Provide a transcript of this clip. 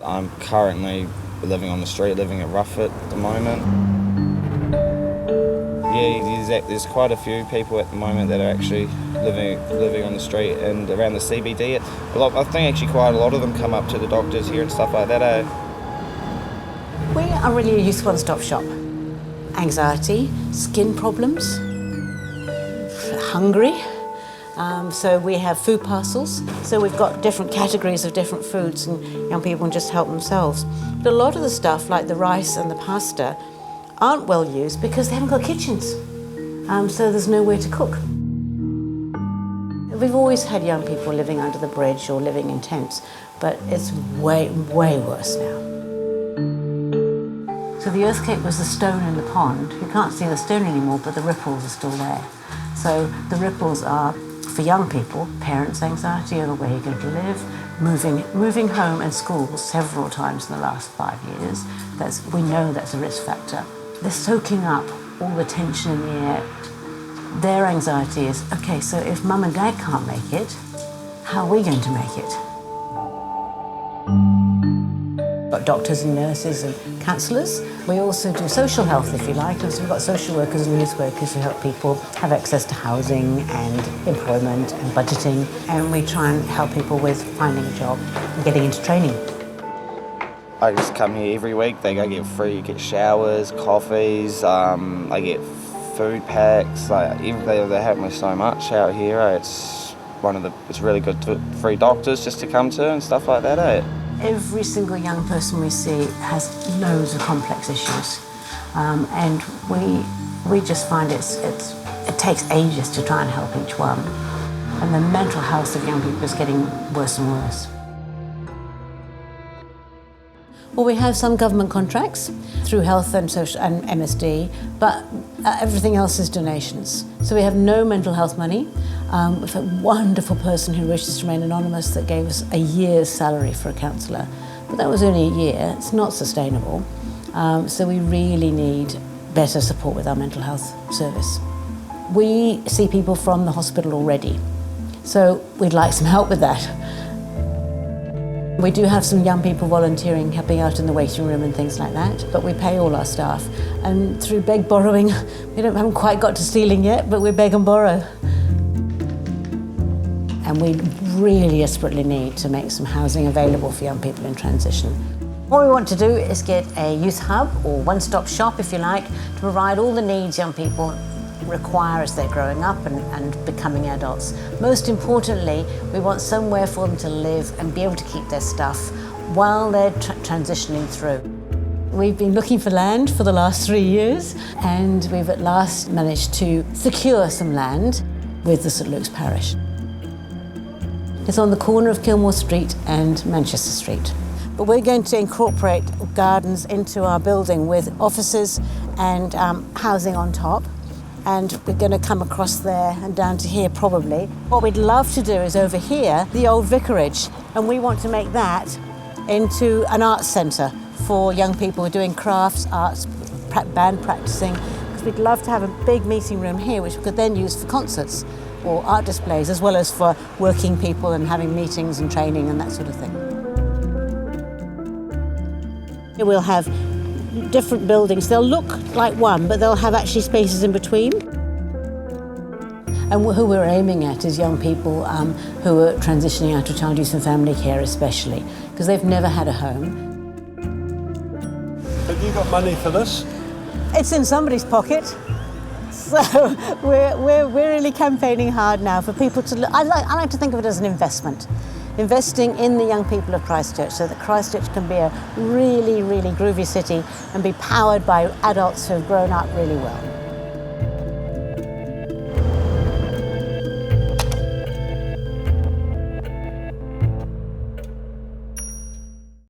I'm currently living on the street, living at Rufford at the moment. Yeah, there's quite a few people at the moment that are actually living on the street and around the CBD. I think actually quite a lot of them come up to the doctors here and stuff like that. We are really a youth one-stop shop. Anxiety, skin problems, hungry. So we have food parcels. So we've got different categories of different foods and young people can just help themselves. But a lot of the stuff, like the rice and the pasta, aren't well used because they haven't got kitchens. So there's nowhere to cook. We've always had young people living under the bridge or living in tents, but it's way, way worse now. So the earthquake was the stone in the pond. You can't see the stone anymore, but the ripples are still there. So the ripples are, for young people, parents' anxiety over where you're going to live, moving home and schools several times in the last 5 years. We know that's a risk factor. They're soaking up all the tension in the air. Their anxiety is, okay, so if mum and dad can't make it, how are we going to make it? Got doctors and nurses and counsellors. We also do social health, if you like. So we've got social workers and youth workers who help people have access to housing and employment and budgeting. And we try and help people with finding a job and getting into training. I just come here every week. I get free, get showers, coffees, I get food packs. They help me so much out here. It's really good free doctors just to come to and stuff like that. Every single young person we see has loads of complex issues, and we just find it takes ages to try and help each one, and the mental health of young people is getting worse and worse. Well, we have some government contracts through health and social and MSD, but everything else is donations. So we have no mental health money. We've a wonderful person who wishes to remain anonymous that gave us a year's salary for a counsellor, but that was only a year. It's not sustainable. So we really need better support with our mental health service. We see people from the hospital already, so we'd like some help with that. We do have some young people volunteering, helping out in the waiting room and things like that, but we pay all our staff. And through beg borrowing, we haven't quite got to stealing yet, but we beg and borrow. And we really desperately need to make some housing available for young people in transition. What we want to do is get a youth hub, or one-stop shop if you like, to provide all the needs young people require as they're growing up and becoming adults. Most importantly, we want somewhere for them to live and be able to keep their stuff while they're transitioning through. We've been looking for land for the last 3 years, and we've at last managed to secure some land with the St Luke's Parish. It's on the corner of Kilmore Street and Manchester Street. But we're going to incorporate gardens into our building with offices and housing on top. And we're going to come across there and down to here probably. What we'd love to do is over here, the old vicarage, and we want to make that into an arts centre for young people who are doing crafts, arts, band practising, because we'd love to have a big meeting room here which we could then use for concerts or art displays, as well as for working people and having meetings and training and that sort of thing. We'll have different buildings. They'll look like one, but they'll have actually spaces in between. And who we're aiming at is young people who are transitioning out of child, youth and family care especially, because they've never had a home. Have you got money for this? It's in somebody's pocket. So we're really campaigning hard now for people to I like to think of it as an investment. Investing in the young people of Christchurch so that Christchurch can be a really, really groovy city and be powered by adults who have grown up really well.